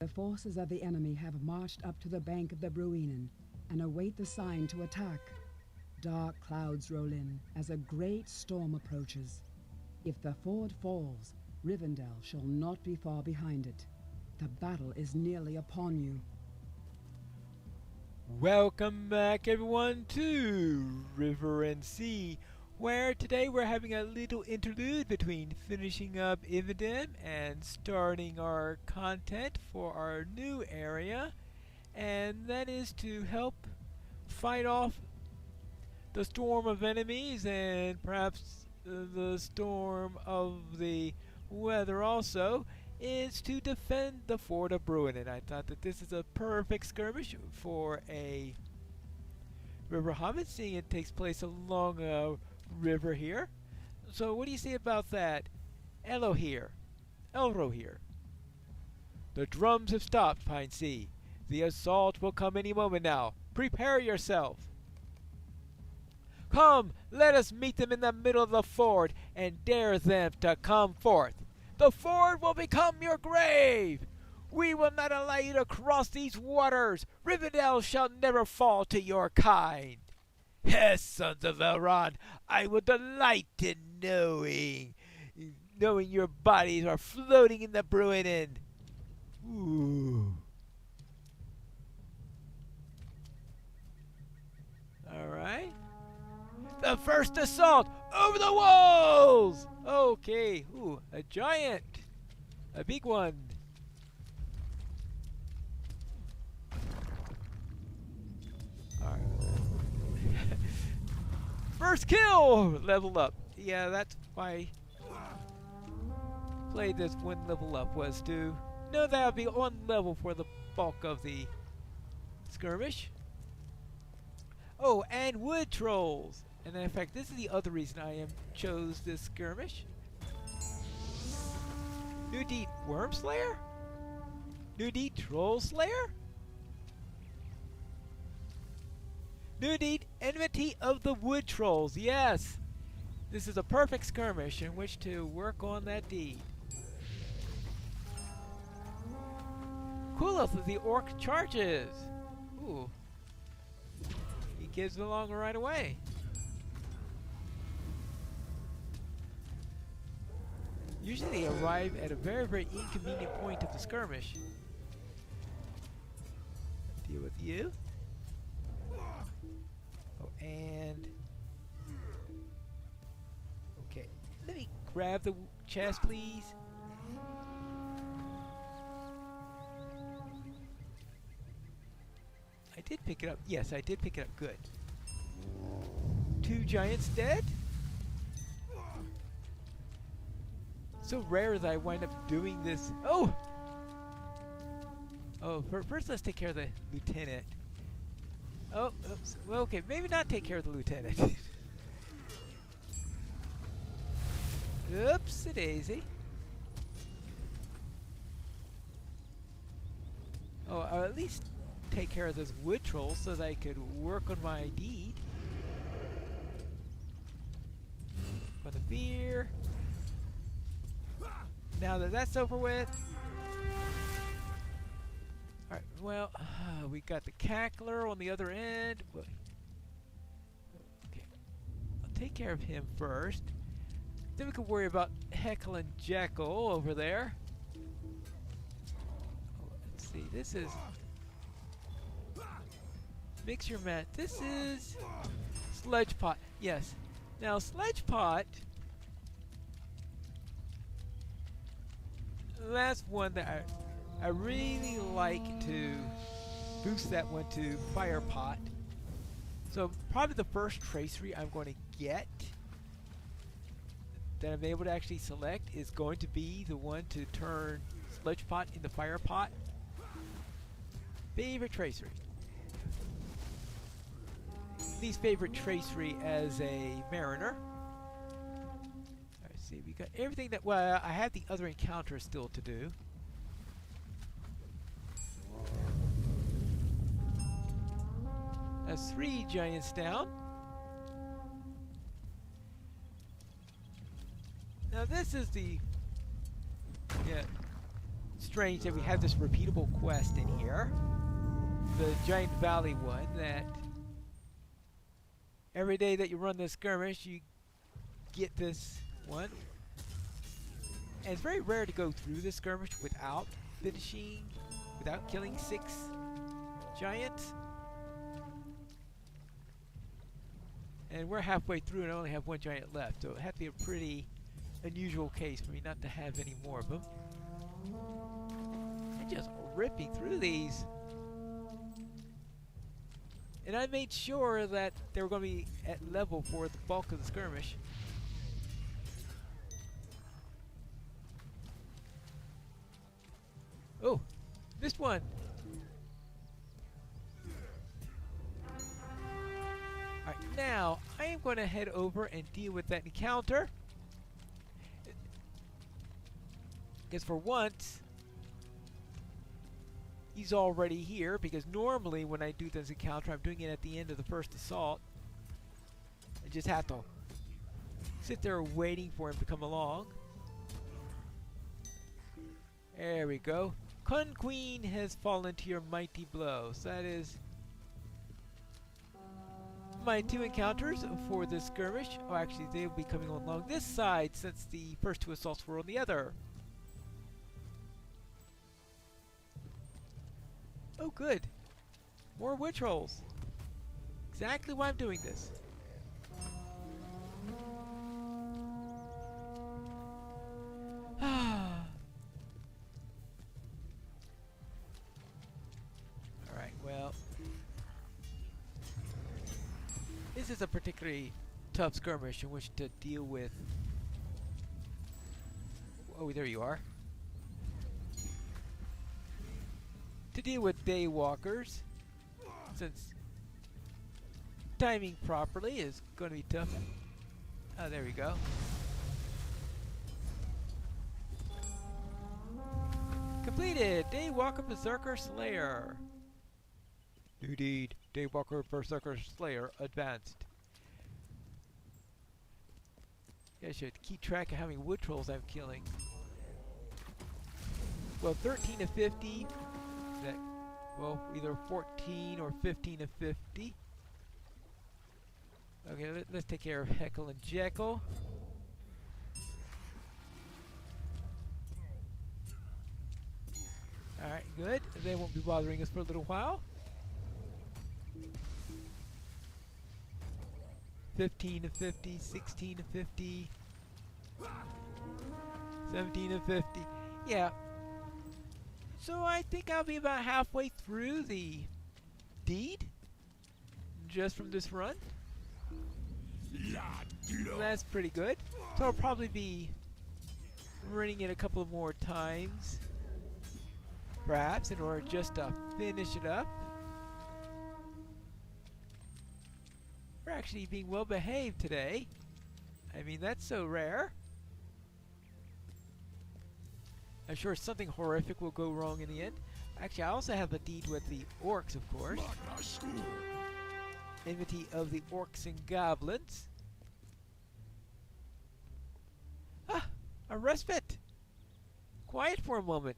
The forces of the enemy have marched up to the bank of the Bruinen and await the sign to attack. Dark clouds roll in as a great storm approaches. If the ford falls, Rivendell shall not be far behind it. The battle is nearly upon you. Welcome back everyone to River and Sea, where today we're having a little interlude between finishing up Iveden and starting our content for our new area, and that is to help fight off the storm of enemies and perhaps the storm of the weather also, is to defend the fort of Bruinen. I thought that this is a perfect skirmish for a river hobbit, seeing it takes place along a river here. So what do you say about that? Elro here. The drums have stopped, Pine Sea. The assault will come any moment now. Prepare yourself. Come, let us meet them in the middle of the ford and dare them to come forth. The ford will become your grave. We will not allow you to cross these waters. Rivendell shall never fall to your kind. Yes, sons of Elrond, I will delight in knowing your bodies are floating in the Bruinen. Ooh. All right. The first assault over the walls! Okay, ooh, a giant. A big one. Alright. First kill! Level up. Yeah, that's why I played this one level up, was to know that would be one level for the bulk of the skirmish. Oh, and wood trolls. And in fact, this is the other reason I chose this skirmish. New Deed Worm Slayer? New Deed Troll Slayer? New Deed Enmity of the Wood Trolls, yes! This is a perfect skirmish in which to work on that deed. Coolest of the Orc charges! Ooh. He gives along right away. Usually they arrive at a very, very inconvenient point of the skirmish. Deal with you. Oh, and... okay. Let me grab the chest, please. I did pick it up. Yes, I did pick it up. Good. 2 giants dead? So rare that I wind up doing this. Oh! Oh, first let's take care of the lieutenant. Oh, oops. Well, okay, maybe not take care of the lieutenant. Oopsie daisy. Oh, I'll at least take care of those wood trolls so that I could work on my deed. For the beer. Now that that's over with. Alright, well, we got the cackler on the other end. Okay, I'll take care of him first. Then we can worry about Heckle and Jekyll over there. Oh, let's see, this is Mixture Mat. This is Sledge Pot. Yes. Now, Sledge Pot, that's one that I really like to boost that one to Fire Pot. So probably the first tracery I'm going to get that I'm able to actually select is going to be the one to turn Sludge Pot into Fire Pot. Favorite tracery. Least favorite tracery as a mariner. Let's see, we got everything that, well, I have the other encounters still to do. That's 3 giants down. Now this is the, yeah, strange that we have this repeatable quest in here. The Giant Valley one, that every day that you run this skirmish, you get this one. And it's very rare to go through this skirmish without killing 6 giants. And we're halfway through and I only have 1 giant left, so it had to be a pretty unusual case for me not to have any more of them. And just ripping through these. And I made sure that they were going to be at level for the bulk of the skirmish. Oh, missed one. Alright, now I am going to head over and deal with that encounter. Because for once, he's already here, because normally when I do this encounter, I'm doing it at the end of the first assault. I just have to sit there waiting for him to come along. There we go. Kun Queen has fallen to your mighty blow. So that is my 2 encounters for this skirmish. Oh, actually, they'll be coming along this side since the first 2 assaults were on the other. Oh, good. More wood trolls. Exactly why I'm doing this. Alright, well. This is a particularly tough skirmish in which to deal with. Oh, there you are. To deal with daywalkers, since timing properly is going to be tough. Oh, there we go. Completed! Daywalker Berserker Slayer. New deed. Daywalker Berserker Slayer advanced. Yeah, I should keep track of how many wood trolls I'm killing. Well, 13 of 50. That, well, either 14 or 15 of 50. Okay, let's take care of Heckle and Jekyll. Alright, good. They won't be bothering us for a little while. 15 of 50, 16 of 50, 17 of 50. Yeah. So I think I'll be about halfway through the deed just from this run. That's pretty good. So I'll probably be running it a couple more times, perhaps, in order just to finish it up. We're actually being well behaved today. I mean, that's so rare. I'm sure something horrific will go wrong in the end. Actually, I also have a deed with the orcs, of course. Enmity of the orcs and goblins. Ah, a respite. Quiet for a moment.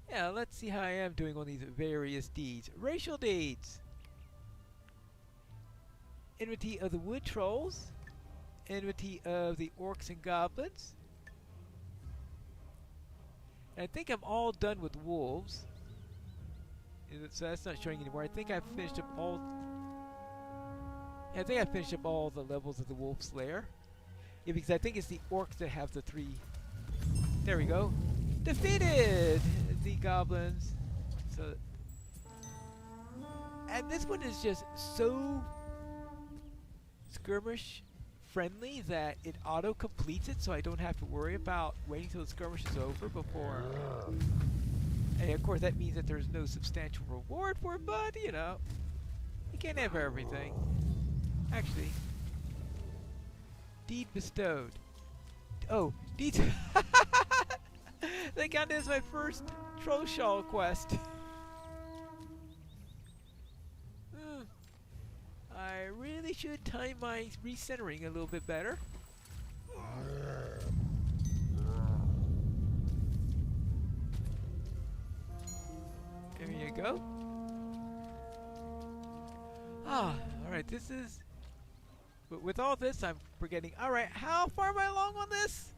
Yeah, let's see how I am doing on these various deeds. Racial deeds. Enmity of the wood trolls. Enmity of the orcs and goblins. I think I'm all done with wolves. So that's not showing anymore. I think I've finished up all. I think I finished up all the levels of the Wolf Slayer. Yeah, because I think it's the orcs that have the 3. There we go. Defeated the goblins. So, and this one is just so skirmish friendly that it auto completes it, so I don't have to worry about waiting till the skirmish is over before. And of course that means that there's no substantial reward for it, but you know, you can't have everything. Actually, deed bestowed. Oh, deed. They counted as my first Troll Shawl quest. I really should time my recentering a little bit better. we go. Ah, alright, this is... With all this, I'm forgetting... Alright, how far am I along on this?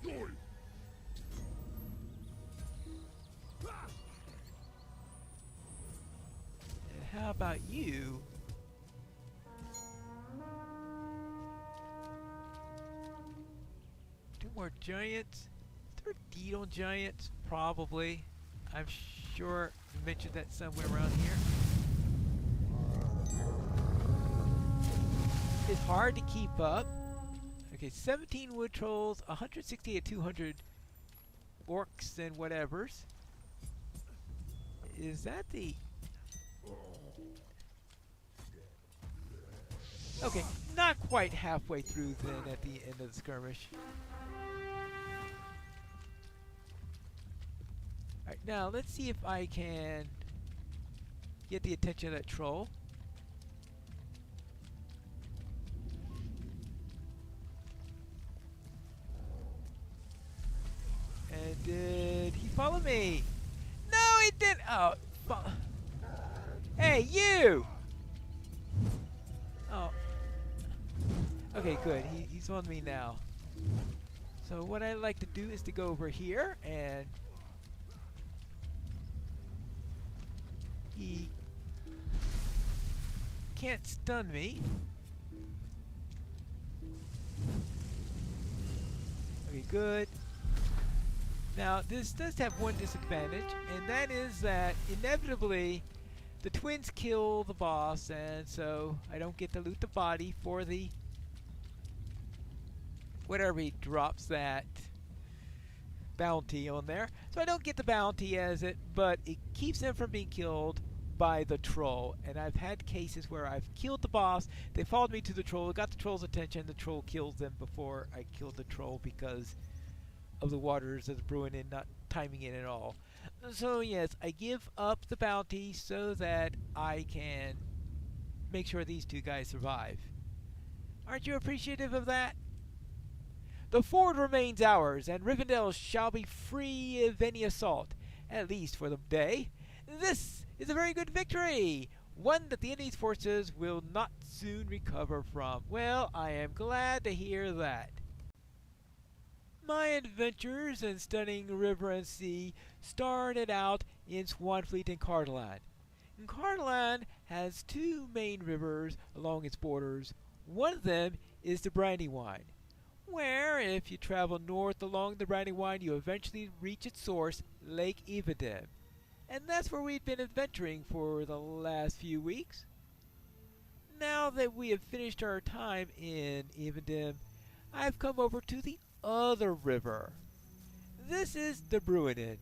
And how about you? Two more giants. Is there a deed on giants? Probably. I'm sure you mentioned that somewhere around here. It's hard to keep up. Okay, 17 wood trolls, 168, 200 orcs and whatevers. Is that the... Okay, not quite halfway through then at the end of the skirmish. Alright, now let's see if I can get the attention of that troll. And did he follow me? No, he didn't! Oh, hey, you! Oh. Okay, good. He's on me now. So what I like to do is to go over here and... He can't stun me. Okay, good. Now, this does have one disadvantage, and that is that inevitably the twins kill the boss, and so I don't get to loot the body for the... whatever he drops that bounty on there. So I don't get the bounty as it, but it keeps them from being killed by the troll. And I've had cases where I've killed the boss, they followed me to the troll, got the troll's attention, the troll kills them before I killed the troll because of the waters of the Bruinen not timing it at all. So yes, I give up the bounty so that I can make sure these two guys survive. Aren't you appreciative of that? The fort remains ours, and Rivendell shall be free of any assault, at least for the day. This is a very good victory, one that the enemy's forces will not soon recover from. Well, I am glad to hear that. My adventures in stunning river and sea started out in Swanfleet and Cardolan. Cardolan has two main rivers along its borders. One of them is the Brandywine, where if you travel north along the Brandywine you eventually reach its source, Lake Evedem. And that's where we've been adventuring for the last few weeks. Now that we have finished our time in Evedem, I've come over to the other river. This is the Bruinen.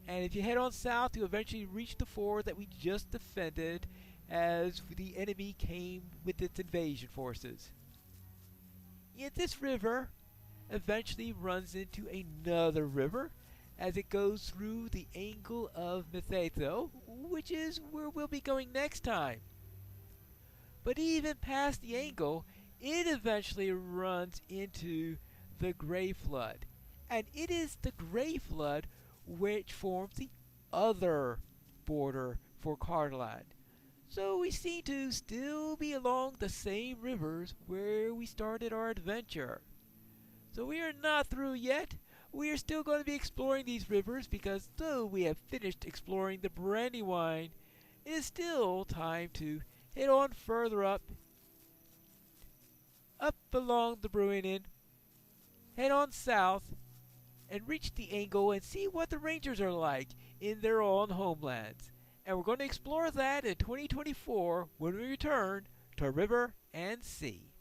And if you head on south, you eventually reach the ford that we just defended as the enemy came with its invasion forces. Yet this river eventually runs into another river as it goes through the angle of Mythetho, which is where we'll be going next time. But even past the angle, it eventually runs into the Grey Flood. And it is the Grey Flood which forms the other border for Cardolan. So we seem to still be along the same rivers where we started our adventure. So we are not through yet. We are still going to be exploring these rivers because though we have finished exploring the Brandywine, it is still time to head on further up along the Bruinen, head on south, and reach the angle and see what the Rangers are like in their own homelands. And we're going to explore that in 2024 when we return to River and Sea.